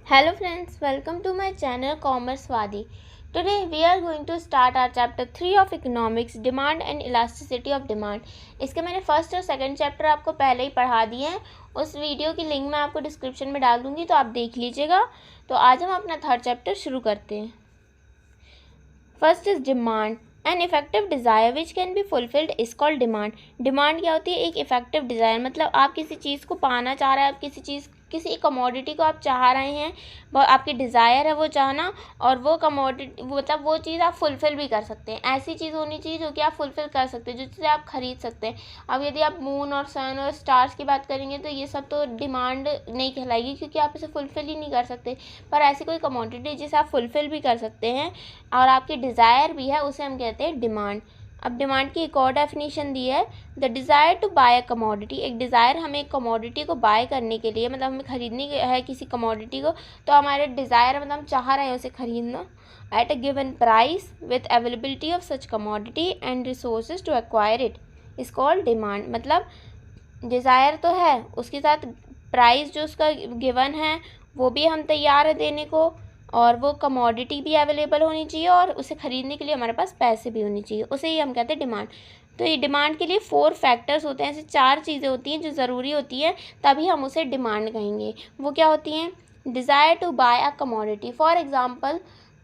Hello friends, welcome to my channel Commerce Wadi. Today we are going to start our chapter 3 of economics, demand and elasticity of demand. इसके मैंने first और second chapter आपको पहले ही पढ़ा दिए हैं। उस वीडियो की लिंक मैं आपको डिस्क्रिप्शन में डाल दूंगी, तो आप देख लीजिएगा। तो आज हम अपना थर्ड चैप्टर शुरू करते हैं। First is demand. An effective desire which can be fulfilled is called demand. Demand क्या होती है? एक इफेक्टिव डिज़ायर, मतलब आप किसी चीज़ को पाना चाह रहे हैं, आप किसी कमोडिटी को आप चाह रहे हैं, वो आपकी डिज़ायर है वो चाहना, और वो कमोडिटी मतलब वो चीज़ आप फुलफ़िल भी कर सकते हैं। ऐसी चीज़ होनी चाहिए जो कि आप फुलफ़िल कर सकते हैं, जो चीज़ें आप ख़रीद सकते हैं। अब यदि आप मून और सन और स्टार्स की बात करेंगे तो ये सब तो डिमांड नहीं कहलाएगी, क्योंकि आप इसे फुलफ़िल ही नहीं कर सकते। पर ऐसी कोई कमोडिटी जिसे आप फुलफ़िल भी कर सकते हैं और आपकी डिज़ायर भी है, उसे हम कहते हैं डिमांड। अब डिमांड की एक और डेफिनेशन दी है, the desire to buy a commodity. एक डिज़ायर, हमें एक कमोडिटी को बाय करने के लिए, मतलब हमें ख़रीदनी है किसी कमोडिटी को, तो हमारे डिज़ायर मतलब हम चाह रहे हैं उसे ख़रीदना, at a given price with availability of such commodity and resources to acquire it is called demand. मतलब डिज़ायर तो है, उसके साथ प्राइस जो उसका गिवन है वो भी हम तैयार है देने को, और वो कमोडिटी भी अवेलेबल होनी चाहिए, और उसे ख़रीदने के लिए हमारे पास पैसे भी होने चाहिए, उसे ही हम कहते हैं डिमांड। तो ये डिमांड के लिए 4 फैक्टर्स होते हैं, ऐसे 4 चीज़ें होती हैं जो ज़रूरी होती हैं, तभी हम उसे डिमांड कहेंगे। वो क्या होती हैं? Desire to buy a commodity. For example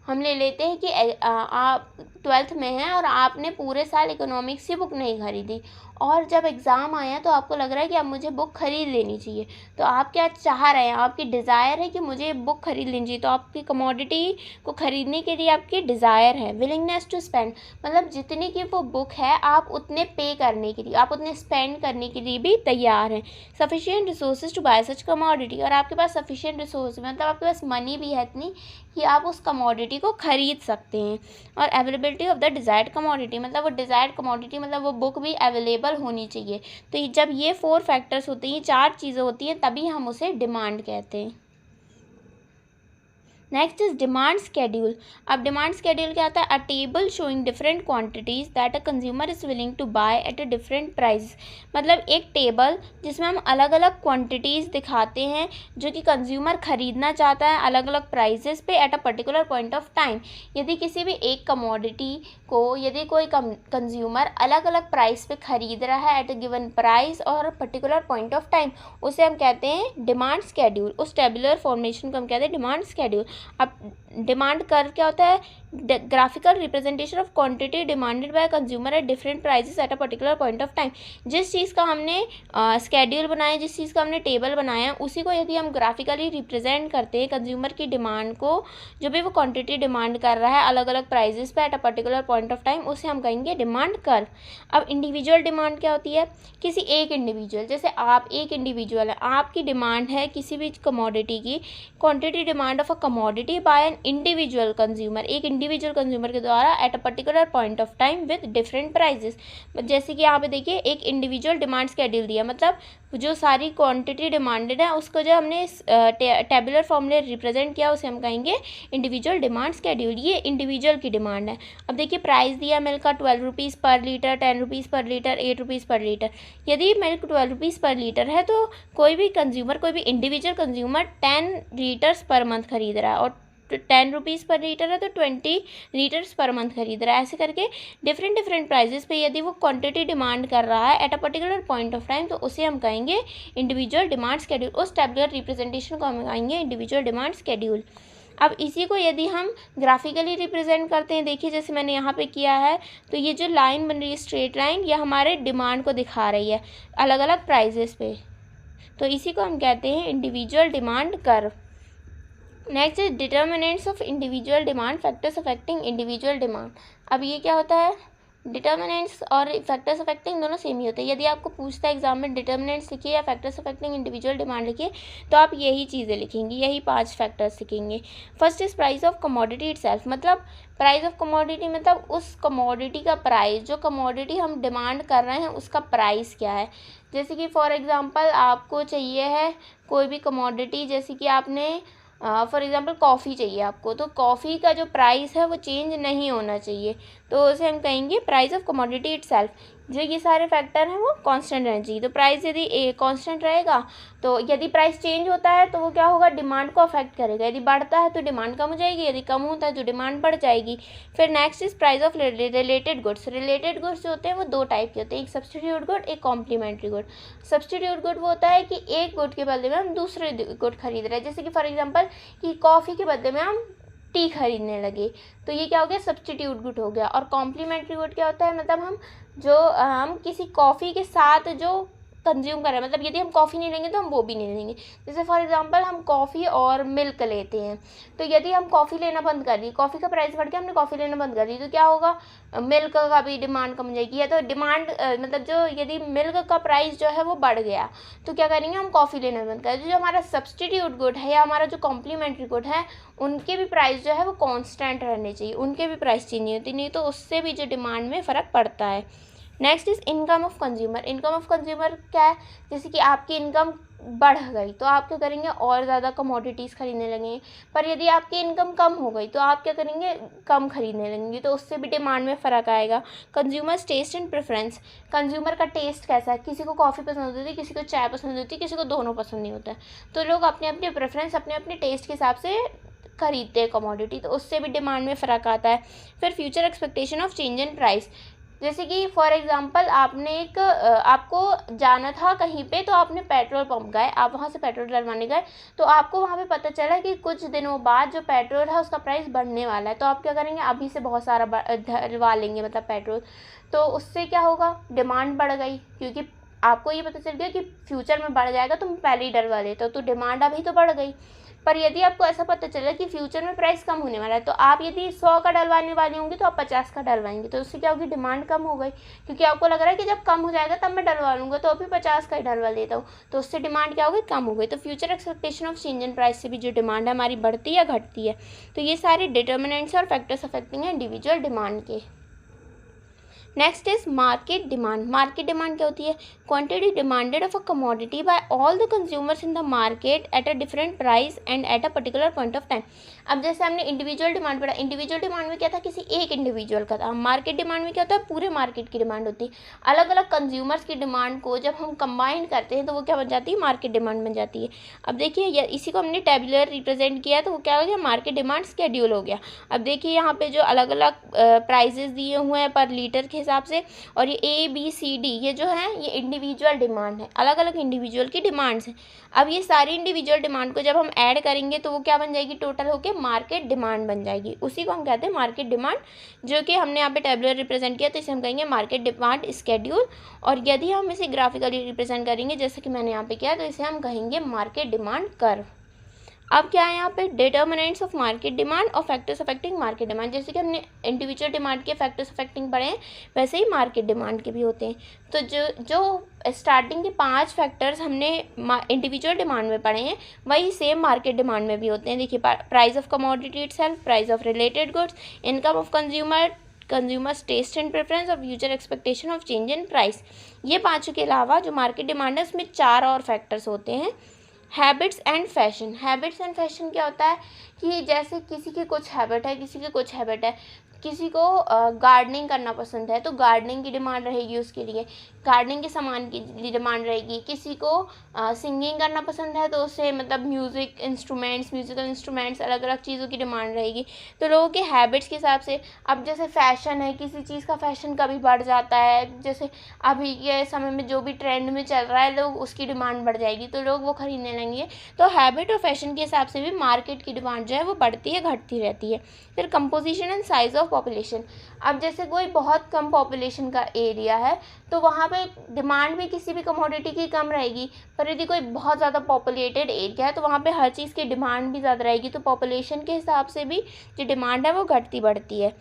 हम ले लेते हैं कि आप 12th में हैं और आपने पूरे साल इकोनॉमिक्स की बुक नहीं ख़रीदी, और जब एग्ज़ाम आया तो आपको लग रहा है कि अब मुझे बुक ख़रीद लेनी चाहिए। तो आप क्या चाह रहे हैं? आपकी डिज़ायर है कि मुझे बुक ख़रीद लेनी चाहिए, तो आपकी कमोडिटी को ख़रीदने के लिए आपकी डिज़ायर है। विलिंगनेस टू स्पेंड, मतलब जितनी की वो बुक है आप उतने पे करने के लिए, आप उतने स्पेंड करने के लिए भी तैयार हैं। Sufficient resources to buy such commodity, और आपके पास सफिशिएंट रिसोर्स मतलब आपके पास मनी भी है इतनी कि आप उस कमोडिटी को ख़रीद सकते हैं। और availability of the desired commodity, मतलब वो डिज़ायर्ड कमोडिटी मतलब वो बुक भी अवेलेबल होनी चाहिए। तो जब ये 4 फैक्टर्स होते हैं, ये 4 चीज़ें होती हैं, तभी हम उसे डिमांड कहते हैं। Next is demand schedule. अब डिमांड स्केड्यूल क्या होता है? A table showing different quantities that a consumer is willing to buy at a different price. मतलब एक टेबल जिसमें हम अलग अलग क्वांटिटीज़ दिखाते हैं जो कि कंज्यूमर ख़रीदना चाहता है अलग अलग प्राइजेस पे eight a particular point of time. यदि किसी भी एक कमोडिटी को यदि कोई कंज्यूमर अलग अलग प्राइस पे ख़रीद रहा है एट अ गिवन प्राइस और पर्टिकुलर पॉइंट ऑफ टाइम, उसे हम कहते हैं डिमांड स्केड्यूल। उस टेबुलर फॉर्मेशन को हम कहते हैं डिमांड स्केड्यूल। अब डिमांड कर्व क्या होता है? Graphical representation of quantity demanded by consumer at different prices eight a particular point of time. जिस चीज़ का हमने स्केड्यूल बनाया, जिस चीज़ का हमने टेबल बनाया, उसी को यदि हम ग्राफिकली रिप्रेजेंट करते हैं कंज्यूमर की डिमांड को, जो भी वो क्वांटिटी डिमांड कर रहा है अलग अलग प्राइजेस पे eight a particular point of time, उसे हम कहेंगे डिमांड कर्व। अब इंडिविजुअल डिमांड क्या होती है? किसी एक इंडिविजुअल, जैसे आप एक इंडिविजुअल है, आपकी डिमांड है किसी भी कमोडिटी की, quantity demand of a commodity by an individual consumer, एक इंडिविजुअल कंज्यूमर के द्वारा at a particular point of time with different prices. जैसे कि यहाँ पे देखिए एक इंडिविजुअल डिमांड स्केड्यूल दिया, मतलब जो सारी क्वांटिटी डिमांडेड है उसको जो हमने टेबुलर फॉर्म में रिप्रेजेंट किया, उसे हम कहेंगे इंडिविजुअल डिमांड स्केड्यूल। ये इंडिविजुअल की डिमांड है। अब देखिए प्राइस दिया मिल्क का 12 रुपीज़ पर लीटर, 10 रुपीज़ पर लीटर, 8 रुपीज़ पर लीटर। यदि मिल्क 12 रुपीज़ पर लीटर है तो कोई भी कंज्यूमर, कोई भी individual consumer 10 litres per month खरीद रहा है, और 10 रुपीज़ पर लीटर है तो 20 लीटर्स पर मंथ खरीद रहा है। ऐसे करके डिफरेंट डिफरेंट प्राइजेस पे यदि वो क्वांटिटी डिमांड कर रहा है eight a particular point of time, तो उसे हम कहेंगे इंडिविजुअल डिमांड स्केड्यूल। उस टेबुलर रिप्रेजेंटेशन को हम कहेंगे इंडिविजुअल डिमांड स्केड्यूल। अब इसी को यदि हम ग्राफिकली रिप्रेजेंट करते हैं, देखिए जैसे मैंने यहाँ पे किया है, तो ये जो लाइन बन रही है स्ट्रेट लाइन, ये हमारे डिमांड को दिखा रही है अलग अलग प्राइजेस पे, तो इसी को हम कहते हैं individual demand curve. Next is determinants of individual demand, factors affecting individual demand. अब ये क्या होता है? डिटर्मिनेंट्स और फैक्टर्स अफेक्टिंग दोनों सेम ही होते हैं। यदि आपको पूछता है एग्जाम में डिटर्मिनेंट्स लिखिए या फैक्टर्स अफेक्टिंग इंडिविजुअल डिमांड लिखिए, तो आप यही चीज़ें लिखेंगे, यही 5 फैक्टर्स लिखेंगे। First is price of commodity itself, मतलब प्राइस ऑफ कमोडिटी मतलब उस कमोडिटी का प्राइस, जो कमोडिटी हम डिमांड कर रहे हैं उसका प्राइस क्या है। जैसे कि फॉर एग्जांपल आपको चाहिए है कोई भी कमोडिटी, जैसे कि आपने फॉर एग्ज़ाम्पल कॉफ़ी चाहिए आपको, तो कॉफ़ी का जो प्राइस है वो चेंज नहीं होना चाहिए। तो उसे हम कहेंगे प्राइस ऑफ कमोडिटी इटसेल्फ। जो ये सारे फैक्टर हैं वो कांस्टेंट रहने चाहिए। तो प्राइस यदि कांस्टेंट रहेगा, तो यदि प्राइस चेंज होता है तो वो क्या होगा, डिमांड को अफेक्ट करेगा। यदि बढ़ता है तो डिमांड कम हो जाएगी, यदि कम होता है तो डिमांड बढ़ जाएगी। फिर next is price of related goods. Related goods जो होते हैं वो दो टाइप के होते हैं, एक सब्स्टिट्यूट गुड, एक कॉम्प्लीमेंट्री गुड। सब्स्टिट्यूट गुड वो होता है कि एक गुड के बदले में हम दूसरे गुड खरीद रहे हैं, जैसे कि फॉर एग्जाम्पल कि कॉफ़ी के बदले में हम टी खरीदने लगे, तो ये क्या हो गया, सब्स्टिट्यूट गुड हो गया। और कॉम्प्लीमेंट्री गुड क्या होता है, मतलब हम किसी कॉफ़ी के साथ जो कंज्यूम कर रहे हैं, मतलब यदि हम कॉफ़ी नहीं लेंगे तो हम वो भी नहीं लेंगे। जैसे फॉर एग्जांपल हम कॉफ़ी और मिल्क लेते हैं, तो यदि हम कॉफ़ी लेना बंद कर दी, कॉफ़ी का प्राइस बढ़ गया, हमने कॉफ़ी लेना बंद कर दी, तो क्या होगा, मिल्क का भी डिमांड कम हो जाएगी। या तो डिमांड मतलब जो यदि मिल्क का प्राइस जो है वो बढ़ गया तो क्या करेंगे, हम कॉफ़ी लेना बंद कर दें। जो हमारा सब्स्टिट्यूट गुड है या हमारा जो कॉम्प्लीमेंट्री गुड है, उनके भी प्राइस जो है वो कांस्टेंट रहने चाहिए, उनके भी प्राइस चेंज नहीं होती, नहीं तो उससे भी जो डिमांड में फ़र्क पड़ता है। Next is income of consumer. Income of consumer क्या है, जैसे कि आपकी इनकम बढ़ गई तो आप क्या करेंगे, और ज़्यादा कमोडिटीज़ खरीदने लगेंगे। पर यदि आपकी इनकम कम हो गई तो आप क्या करेंगे, कम खरीदने लगेंगे, तो उससे भी डिमांड में फ़र्क आएगा। Consumers taste and preference. Consumer का टेस्ट कैसा है, किसी को कॉफ़ी पसंद होती है, किसी को चाय पसंद होती है, किसी को दोनों पसंद नहीं होता है, तो लोग अपने अपने प्रेफरेंस अपने अपने टेस्ट के हिसाब से खरीदते हैं कमोडिटी, तो उससे भी डिमांड में फ़र्क आता है। फिर future expectation of change in price. जैसे कि फॉर एग्जांपल आपने आपको जाना था कहीं पे, तो आपने पेट्रोल पंप गए, आप वहाँ से पेट्रोल डलवाने गए, तो आपको वहाँ पे पता चला कि कुछ दिनों बाद जो पेट्रोल है उसका प्राइस बढ़ने वाला है, तो आप क्या करेंगे, अभी से बहुत सारा डलवा लेंगे मतलब पेट्रोल, तो उससे क्या होगा, डिमांड बढ़ गई, क्योंकि आपको ये पता चल गया कि फ्यूचर में बढ़ जाएगा तो मैं पहले ही डलवा लेता हूँ, तो डिमांड अभी तो बढ़ गई। पर यदि आपको ऐसा पता चला कि फ्यूचर में प्राइस कम होने वाला है, तो आप यदि 100 का डलवाने वाली होंगी तो आप 50 का डलवाएंगे, तो उससे क्या होगी, डिमांड कम हो गई, क्योंकि आपको लग रहा है कि जब कम हो जाएगा तब मैं डलवा लूँगा, तो अभी 50 का ही डलवा लेता हूँ, तो उससे डिमांड क्या होगी, कम हो गई। तो future expectation of change in price से भी जो डिमांड है हमारी बढ़ती या घटती है। तो ये सारे डिटर्मिनेंट्स और फैक्टर्स अफेक्टिंग है इंडिविजुअल डिमांड के। Next is market demand. Market demand क्या होती है, quantity demanded of a commodity by all the consumers in the market at a different price and at a particular point of time. अब जैसे हमने individual demand पढ़ा, individual demand में क्या था, किसी एक इंडिविजुअल का था। मार्केट डिमांड में क्या होता है, पूरे मार्केट की डिमांड होती है। अलग अलग कंज्यूमर्स की डिमांड को जब हम कंबाइन करते हैं तो वो क्या बन जाती है, मार्केट डिमांड बन जाती है। अब देखिए इसी को हमने टेबुलर रिप्रेजेंट किया तो वो क्या हो गया, मार्केट डिमांड स्केड्यूल हो गया। अब देखिए यहाँ पे जो अलग अलग प्राइजेस दिए हुए हैं पर लीटर के हिसाब से, और ये ABCD ये जो है ये इंडिविजुअल डिमांड है, अलग अलग इंडिविजुअल की डिमांड्स हैं। अब ये सारी इंडिविजुअल डिमांड को जब हम ऐड करेंगे तो वो क्या बन जाएगी, टोटल होके मार्केट डिमांड बन जाएगी। उसी को हम कहते हैं मार्केट डिमांड, जो कि हमने यहाँ पे टेबुलर रिप्रेजेंट किया, तो इसे हम कहेंगे मार्केट डिमांड स्केड्यूल। और यदि हम इसे ग्राफिकली रिप्रेजेंट करेंगे जैसे कि मैंने यहाँ पे किया, तो इसे हम कहेंगे मार्केट डिमांड कर्व। अब क्या है यहाँ पे, डिटर्मिनेंट्स ऑफ मार्केट डिमांड और फैक्टर्स अफेक्टिंग मार्केट डिमांड। जैसे कि हमने इंडिविजुअल डिमांड के फैक्टर्स अफेक्टिंग पढ़े हैं, वैसे ही मार्केट डिमांड के भी होते हैं। तो जो स्टार्टिंग के 5 फैक्टर्स हमने इंडिविजुअल डिमांड में पढ़े हैं, वही सेम मार्केट डिमांड में भी होते हैं। देखिए, price of commodity itself, price of related goods, income of consumers taste and preference और future expectation of change in price. ये 5 के अलावा जो मार्केट डिमांड है उसमें 4 और फैक्टर्स होते हैं। Habits and fashion. Habits and fashion क्या होता है कि जैसे किसी की कुछ हैबिट है, किसी की कुछ हैबिट है, किसी को गार्डनिंग करना पसंद है तो गार्डनिंग की डिमांड रहेगी, उसके लिए गार्डनिंग के सामान की डिमांड रहेगी। किसी को सिंगिंग करना पसंद है तो उससे मतलब म्यूज़िकल इंस्ट्रूमेंट्स अलग अलग चीज़ों की डिमांड रहेगी। तो लोगों के हैबिट्स के हिसाब से, अब जैसे फ़ैशन है, किसी चीज़ का फ़ैशन कभी बढ़ जाता है, जैसे अभी के समय में जो भी ट्रेंड में चल रहा है लोग उसकी डिमांड बढ़ जाएगी तो लोग वो खरीदने लगेंगे। तो हैबिट और फैशन के हिसाब से भी मार्केट की डिमांड जो है वो बढ़ती है घटती रहती है। फिर composition and size of population. अब जैसे कोई बहुत कम पॉपुलेशन का एरिया है तो वहाँ पे डिमांड भी किसी भी कमोडिटी की कम रहेगी, पर यदि कोई बहुत ज़्यादा पॉपुलेटेड एरिया है तो वहाँ पे हर चीज़ की डिमांड भी ज़्यादा रहेगी। तो पॉपुलेशन के हिसाब से भी जो डिमांड है वो घटती बढ़ती है।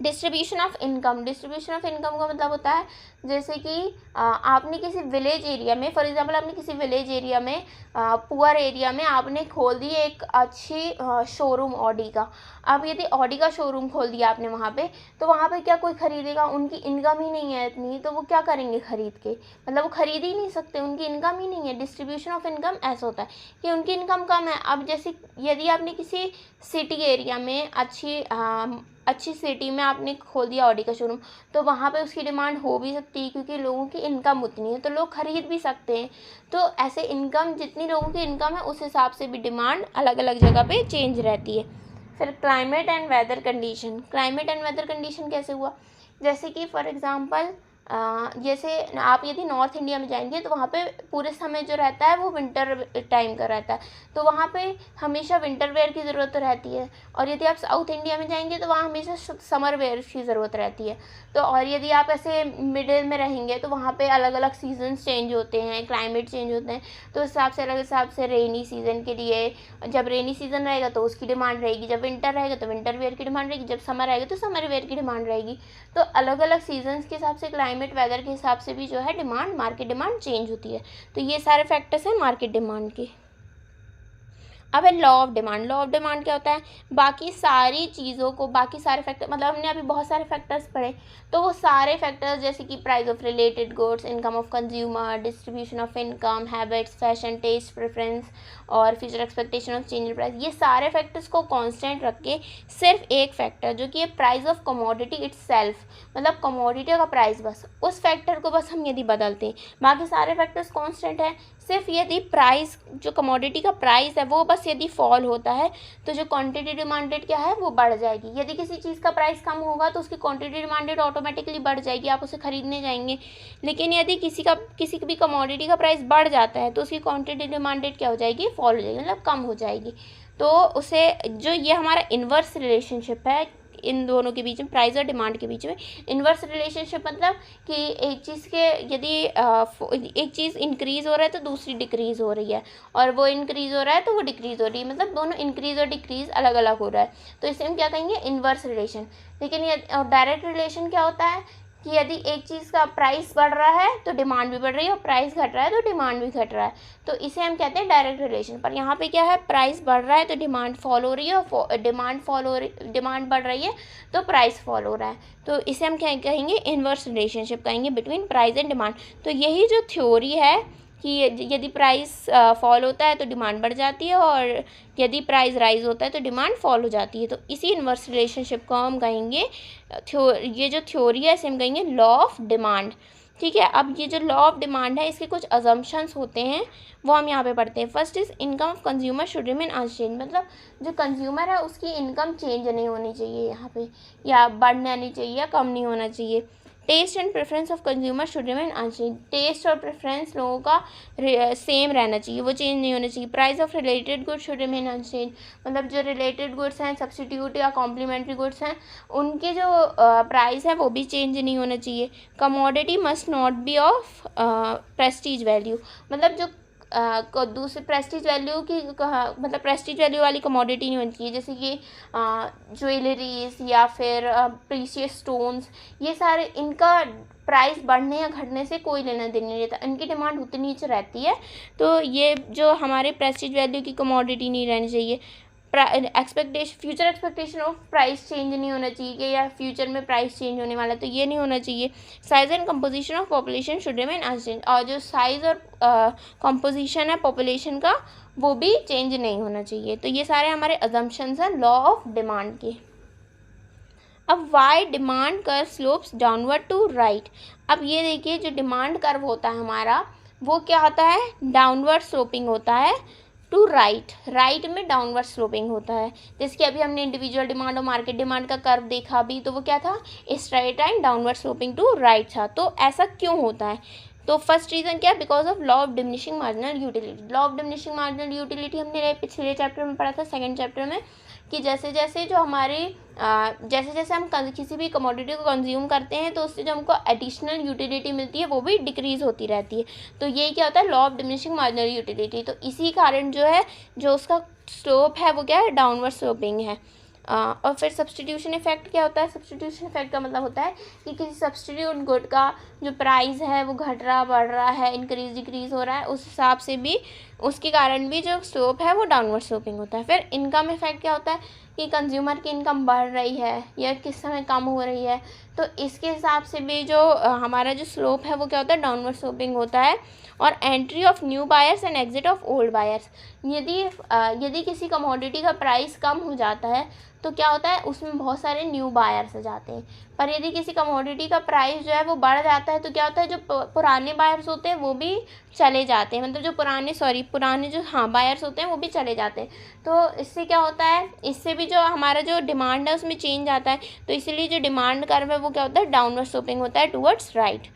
Distribution of income. Distribution of income का मतलब होता है जैसे कि आपने किसी विलेज एरिया में, फॉर एग्जांपल आपने किसी विलेज एरिया में, पुअर एरिया में आपने खोल दी एक अच्छी शोरूम ऑडी का। अब यदि ऑडी का शोरूम खोल दिया आपने वहाँ पे, तो वहाँ पे क्या कोई खरीदेगा, उनकी इनकम ही नहीं है इतनी, तो वो क्या करेंगे खरीद के, मतलब वो खरीद ही नहीं सकते, उनकी इनकम ही नहीं है। डिस्ट्रीब्यूशन ऑफ इनकम ऐसा होता है कि उनकी इनकम कम है। अब जैसे यदि आपने किसी सिटी एरिया में अच्छी अच्छी सिटी में आपने खोल दिया ऑडी का शोरूम, तो वहाँ पे उसकी डिमांड हो भी सकती है क्योंकि लोगों की इनकम उतनी है, तो लोग खरीद भी सकते हैं। तो ऐसे इनकम, जितनी लोगों की इनकम है उस हिसाब से भी डिमांड अलग अलग जगह पे चेंज रहती है। फिर climate and weather condition. Climate and weather condition कैसे हुआ, जैसे कि फॉर एग्जांपल जैसे आप यदि नॉर्थ इंडिया में जाएंगे तो वहाँ पे पूरे समय जो रहता है वो विंटर टाइम का रहता है, तो वहाँ पे हमेशा विंटर वेयर की ज़रूरत रहती है। और यदि आप साउथ इंडिया में जाएंगे तो वहाँ हमेशा समर वेयर की ज़रूरत रहती है। तो और यदि आप ऐसे मिडिल में रहेंगे तो वहाँ पे अलग अलग सीजन्स चेंज होते हैं, क्लाइमेट चेंज होते हैं, तो उस हिसाब से अलग हिसाब से रेनी सीज़न के लिए जब रेनी सीज़न रहेगा तो उसकी डिमांड रहेगी, जब विंटर रहेगा तो विंटर वेयर की डिमांड रहेगी, जब समर रहेगा तो समर वेयर की डिमांड रहेगी। तो अलग अलग सीजन्स के हिसाब से, क्लाइमेट वेदर के हिसाब से भी जो है डिमांड, मार्केट डिमांड चेंज होती है। तो ये सारे फैक्टर्स हैं मार्केट डिमांड के। अब है law of demand. Law of demand क्या होता है, बाकी सारी चीज़ों को, बाकी सारे फैक्टर, मतलब हमने अभी बहुत सारे फैक्टर्स पढ़े, तो वो सारे फैक्टर्स जैसे कि price of related goods, income of consumer, distribution of income, habits, fashion, taste, preference और future expectation of change in price, ये सारे फैक्टर्स को कांस्टेंट रख के सिर्फ एक फैक्टर जो कि है प्राइस ऑफ कमोडिटी इटसेल्फ, मतलब कमोडिटी का प्राइस, बस उस फैक्टर को बस हम यदि बदलते हैं, बाकी सारे फैक्टर्स कांस्टेंट है। सिर्फ यदि प्राइस, जो कमोडिटी का प्राइस है वो बस यदि फॉल होता है तो जो क्वांटिटी डिमांडेड क्या है वो बढ़ जाएगी। यदि किसी चीज़ का प्राइस कम होगा तो उसकी क्वांटिटी डिमांडेड ऑटोमेटिकली बढ़ जाएगी, आप उसे खरीदने जाएंगे। लेकिन यदि किसी भी कमोडिटी का प्राइस बढ़ जाता है तो उसकी क्वांटिटी डिमांडेड क्या हो जाएगी, फॉल हो जाएगी, मतलब कम हो जाएगी। तो उसे, जो ये हमारा इन्वर्स रिलेशनशिप है इन दोनों के बीच में, प्राइस और डिमांड के बीच में, इन्वर्स रिलेशनशिप मतलब कि एक चीज़ के यदि एक चीज़ इंक्रीज़ हो रहा है तो दूसरी डिक्रीज़ हो रही है, और वो इंक्रीज़ हो रहा है तो वो डिक्रीज़ हो रही है, मतलब दोनों इंक्रीज़ और डिक्रीज़ अलग अलग हो रहा है, तो इसे हम क्या कहेंगे, इन्वर्स रिलेशन। लेकिन ये डायरेक्ट रिलेशन क्या होता है कि यदि एक चीज़ का प्राइस बढ़ रहा है तो डिमांड भी बढ़ रही है, और प्राइस घट रहा है तो डिमांड भी घट रहा है, तो इसे हम कहते हैं डायरेक्ट रिलेशन। पर यहाँ पे क्या है, प्राइस बढ़ रहा है तो डिमांड फॉल हो रही है, और डिमांड बढ़ रही है तो प्राइस फॉल हो रहा है, तो इसे हम क्या कहेंगे, इन्वर्स रिलेशनशिप कहेंगे बिटवीन प्राइस एंड डिमांड। तो यही जो थ्योरी है कि यदि प्राइस फॉल होता है तो डिमांड बढ़ जाती है, और यदि प्राइस राइज होता है तो डिमांड फॉल हो जाती है, तो इसी इन्वर्स रिलेशनशिप को हम कहेंगे, ये जो थ्योरी है इसे हम कहेंगे लॉ ऑफ डिमांड। ठीक है, अब ये जो लॉ ऑफ डिमांड है इसके कुछ अजम्पशंस होते हैं, वो हम यहाँ पे पढ़ते हैं। First is income of consumer should remain unchange, मतलब जो कंज्यूमर है उसकी इनकम चेंज नहीं होनी चाहिए यहाँ पे, या बढ़ना नहीं चाहिए या कम नहीं होना चाहिए। Taste and preference of consumer should remain unchange, taste और प्रेफरेंस लोगों का सेम रहना चाहिए, वो चेंज नहीं होना चाहिए। Price of related goods should remain unchange, मतलब जो रिलेटेड गुड्स हैं, सब्सटीट्यूट या कॉम्प्लीमेंट्री गुड्स हैं, उनके जो प्राइस है वो भी चेंज नहीं होना चाहिए। Commodity must not be of Prestige value, मतलब जो दूसरे प्रेस्टीज वैल्यू की, मतलब प्रेस्टीज वैल्यू वाली कमोडिटी नहीं होनी चाहिए, जैसे कि ज्वेलरीज या फिर प्रीशियस स्टोन्स, ये सारे, इनका प्राइस बढ़ने या घटने से कोई लेना देना नहीं रहता, इनकी डिमांड उतनी ही रहती है, तो ये जो हमारे प्रेस्टीज वैल्यू की कमोडिटी नहीं रहनी चाहिए। Future expectation of price change नहीं होना चाहिए कि या फ्यूचर में प्राइस चेंज होने वाला है, तो ये नहीं होना चाहिए। Size and composition of population should remain unchange, और जो साइज और कंपोजिशन है पॉपुलेशन का वो भी चेंज नहीं होना चाहिए। तो ये सारे हमारे अजम्पशंस हैं लॉ ऑफ डिमांड के। अब why demand curve slopes downward to right. अब ये देखिए, जो डिमांड कर्व होता है हमारा वो क्या होता है, डाउनवर्ड स्लोपिंग होता है टू राइट, राइट में डाउनवर्ड स्लोपिंग होता है। जैसे कि अभी हमने इंडिविजुअल डिमांड और मार्केट डिमांड का कर्व देखा भी, तो वो क्या था, straight and downward sloping to right था। तो ऐसा क्यों होता है, तो फर्स्ट रीज़न क्या है, because of law of diminishing marginal utility. Law of diminishing marginal utility हमने पिछले चैप्टर में पढ़ा था, सेकंड चैप्टर में, कि जैसे जैसे जो हमारे जैसे जैसे हम किसी भी कमोडिटी को कंज्यूम करते हैं तो उससे जो हमको एडिशनल यूटिलिटी मिलती है वो भी डिक्रीज़ होती रहती है। तो यही क्या होता है, law of diminishing marginal utility. तो इसी कारण जो है, जो उसका स्लोप है वो क्या है, डाउनवर्ड स्लोपिंग है। और फिर सब्सटीट्यूशन इफेक्ट क्या होता है, सब्सटीट्यूशन इफेक्ट का मतलब होता है कि किसी सब्सटीट्यूट गुड का जो प्राइस है वो घट रहा, बढ़ रहा है, इंक्रीज डिक्रीज हो रहा है, उस हिसाब से भी उसके कारण भी जो स्लोप है वो डाउनवर्ड स्लोपिंग होता है। फिर इनकम इफेक्ट क्या होता है कि कंज्यूमर की इनकम बढ़ रही है या किस समय कम हो रही है, तो इसके हिसाब से भी जो हमारा जो स्लोप है वो क्या होता है, डाउनवर्ड स्लोपिंग होता है। और entry of new buyers and exit of old buyers, यदि किसी कमोडिटी का प्राइस कम हो जाता है तो क्या होता है, उसमें बहुत सारे न्यू बायर्स आ जाते हैं। पर यदि किसी कमोडिटी का प्राइस जो है वो बढ़ जाता है तो क्या होता है, जो पुराने बायर्स होते हैं वो भी चले जाते हैं, मतलब जो पुराने जो बायर्स होते हैं वो भी चले जाते हैं। तो इससे क्या होता है, इससे भी जो हमारा जो डिमांड है उसमें चेंज आता है। तो इसीलिए जो डिमांड कर्व है वो क्या होता है, डाउनवर्ड स्लोपिंग होता है टुवर्ड्स राइट।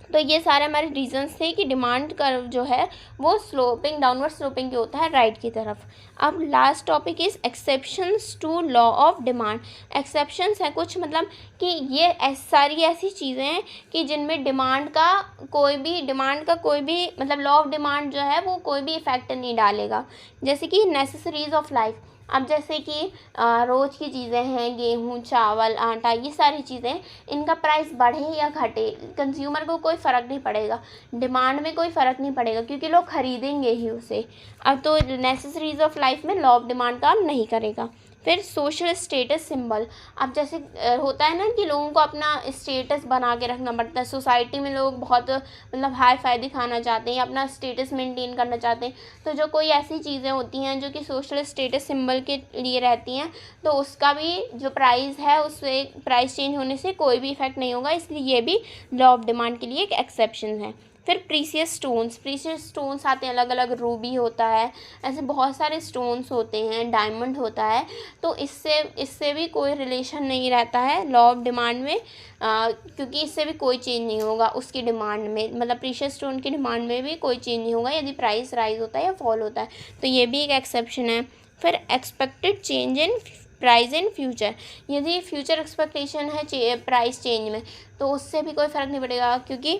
तो ये सारे हमारे रीजंस थे कि डिमांड कर्व जो है वो स्लोपिंग, डाउनवर्ड स्लोपिंग की होता है राइट की तरफ। अब last topic is exceptions to law of demand. Exceptions है कुछ, मतलब कि ये सारी ऐसी चीज़ें हैं कि जिनमें डिमांड का कोई भी मतलब लॉ ऑफ डिमांड जो है वो कोई भी इफेक्ट नहीं डालेगा। जैसे कि नेसेसरीज ऑफ लाइफ, अब जैसे कि रोज़ की चीज़ें हैं, गेहूँ, चावल, आटा, ये सारी चीज़ें, इनका प्राइस बढ़े या घटे कंज्यूमर को कोई फ़र्क नहीं पड़ेगा, डिमांड में कोई फ़र्क नहीं पड़ेगा क्योंकि लोग ख़रीदेंगे ही उसे। अब तो नेसेसरीज ऑफ लाइफ में लॉ ऑफ डिमांड काम नहीं करेगा। फिर सोशल स्टेटस सिंबल, अब जैसे होता है ना कि लोगों को अपना स्टेटस बना के रखना पड़ता है, सोसाइटी में लोग बहुत मतलब हाई फाई दिखाना चाहते हैं, अपना स्टेटस मेंटेन करना चाहते हैं। तो जो कोई ऐसी चीज़ें होती हैं जो कि सोशल स्टेटस सिंबल के लिए रहती हैं, तो उसका भी जो प्राइस है उससे प्राइस चेंज होने से कोई भी इफेक्ट नहीं होगा, इसलिए ये भी लॉ ऑफ डिमांड के लिए एक एक्सेप्शन है। फिर प्रीशियस स्टोन्स आते हैं, अलग अलग रूबी होता है, ऐसे बहुत सारे स्टोन्स होते हैं, डायमंड होता है। तो इससे भी कोई रिलेशन नहीं रहता है लॉ ऑफ डिमांड में, क्योंकि इससे भी कोई चेंज नहीं होगा उसकी डिमांड में, मतलब प्रीशियस स्टोन की डिमांड में भी कोई चेंज नहीं होगा यदि प्राइस राइज होता है या फॉल होता है। तो ये भी एक एक्सेप्शन है। फिर expected change in price in future, यदि फ्यूचर एक्सपेक्टेशन है प्राइस चेंज में तो उससे भी कोई फ़र्क नहीं पड़ेगा, क्योंकि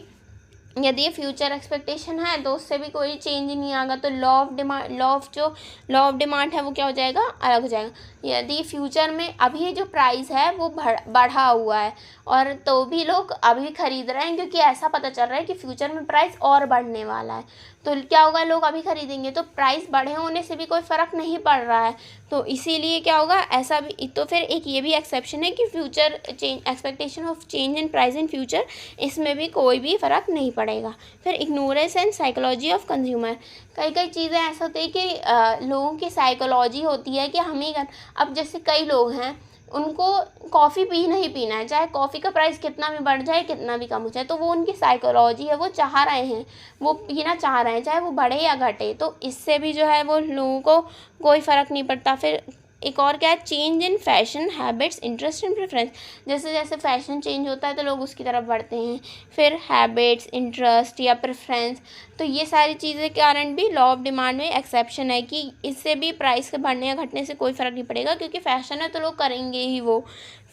यदि ये फ्यूचर एक्सपेक्टेशन है तो उससे भी कोई चेंज नहीं आएगा। तो लॉ ऑफ डिमांड है वो क्या हो जाएगा, अलग हो जाएगा। यदि फ्यूचर में अभी जो प्राइस है वो बढ़ा हुआ है और तो भी लोग अभी ख़रीद रहे हैं क्योंकि ऐसा पता चल रहा है कि फ्यूचर में प्राइस और बढ़ने वाला है, तो क्या होगा, लोग अभी ख़रीदेंगे। तो प्राइस बढ़े होने से भी कोई फ़र्क नहीं पड़ रहा है, तो इसीलिए क्या होगा, ऐसा भी। तो फिर एक ये भी एक्सेप्शन है कि future change, expectation of change in price in future, इसमें भी कोई भी फ़र्क नहीं पड़ेगा। फिर ignorance and psychology of consumer, कई चीज़ें ऐसा होती है कि लोगों की साइकोलॉजी होती है कि हमें, अब जैसे कई लोग हैं उनको कॉफ़ी ही पीना है, चाहे कॉफ़ी का प्राइस कितना भी बढ़ जाए कितना भी कम हो जाए, तो वो उनकी साइकोलॉजी है, वो चाह रहे हैं, वो पीना चाह रहे हैं चाहे वो बढ़े या घटे, तो इससे भी जो है वो लोगों को कोई फ़र्क नहीं पड़ता। फिर एक और क्या है, change in fashion habits interest and preference, जैसे जैसे फैशन चेंज होता है तो लोग उसकी तरफ बढ़ते हैं। फिर हैबिट्स, इंटरेस्ट या प्रेफरेंस, तो ये सारी चीज़ें के कारण भी लॉ ऑफ डिमांड में एक्सेप्शन है कि इससे भी प्राइस के बढ़ने या घटने से कोई फ़र्क नहीं पड़ेगा क्योंकि फ़ैशन है तो लोग करेंगे ही वो।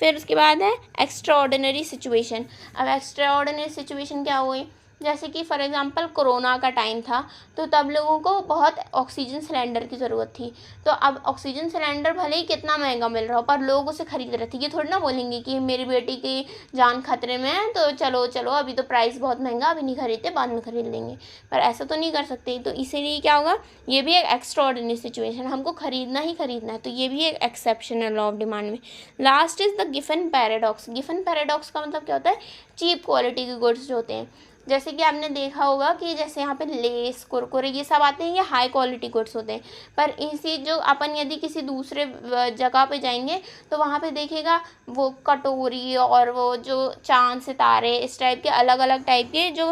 फिर उसके बाद है एक्स्ट्रा ऑर्डिनरी सिचुएशन। अब एक्स्ट्रा ऑर्डिनरी सिचुएशन क्या हुई, जैसे कि फॉर एग्ज़ाम्पल कोरोना का टाइम था तो तब लोगों को बहुत ऑक्सीजन सिलेंडर की ज़रूरत थी। तो अब ऑक्सीजन सिलेंडर भले ही कितना महंगा मिल रहा हो पर लोग उसे ख़रीद रहे थे। ये थोड़ी ना बोलेंगे कि मेरी बेटी की जान खतरे में है तो चलो अभी तो प्राइस बहुत महंगा, अभी नहीं खरीदते, बाद में ख़रीद लेंगे, पर ऐसा तो नहीं कर सकते। तो इसीलिए क्या होगा, ये भी एक एक्स्ट्रा ऑर्डिनरी सिचुएशन, हमको ख़रीदना ही ख़रीदना है, तो ये भी एक एक्सेप्शन है लॉ ऑफ डिमांड में। Last is the Giffen paradox. Giffen paradox का मतलब क्या होता है, चीप क्वालिटी के गुड्स जो होते हैं, जैसे कि आपने देखा होगा कि जैसे यहाँ पे लेस, कुरकुरे, ये सब आते हैं, ये हाई क्वालिटी गुड्स होते हैं। पर इसी जो अपन यदि किसी दूसरे जगह पे जाएंगे तो वहाँ पे देखेगा वो कटोरी और वो जो चांद सितारे, इस टाइप के अलग अलग टाइप के जो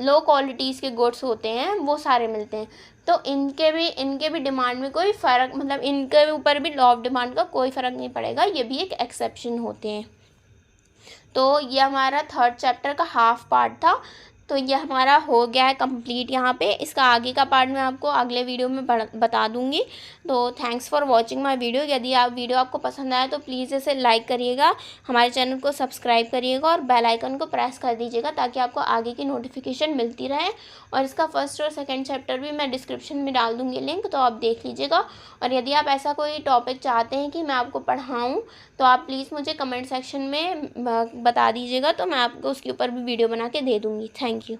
लो क्वालिटीज़ के गुड्स होते हैं वो सारे मिलते हैं। तो इनके भी डिमांड में कोई फ़र्क, मतलब इनके ऊपर भी लॉ ऑफ डिमांड का कोई फ़र्क नहीं पड़ेगा, ये भी एक एक्सेप्शन होते हैं। तो ये हमारा थर्ड चैप्टर का हाफ पार्ट था, तो ये हमारा हो गया है कंप्लीट यहाँ पे। इसका आगे का पार्ट मैं आपको अगले वीडियो में बता दूँगी। तो thanks for watching my video. यदि वीडियो आपको पसंद आया तो प्लीज़ इसे लाइक करिएगा, हमारे चैनल को सब्सक्राइब करिएगा और बेल आइकन को प्रेस कर दीजिएगा ताकि आपको आगे की नोटिफिकेशन मिलती रहे। और इसका फर्स्ट और सेकेंड चैप्टर भी मैं डिस्क्रिप्शन में डाल दूँगी लिंक, तो आप देख लीजिएगा। और यदि आप ऐसा कोई टॉपिक चाहते हैं कि मैं आपको पढ़ाऊँ तो आप प्लीज़ मुझे कमेंट सेक्शन में बता दीजिएगा, तो मैं आपको उसके ऊपर भी वीडियो बना के दे दूँगी। Thank you.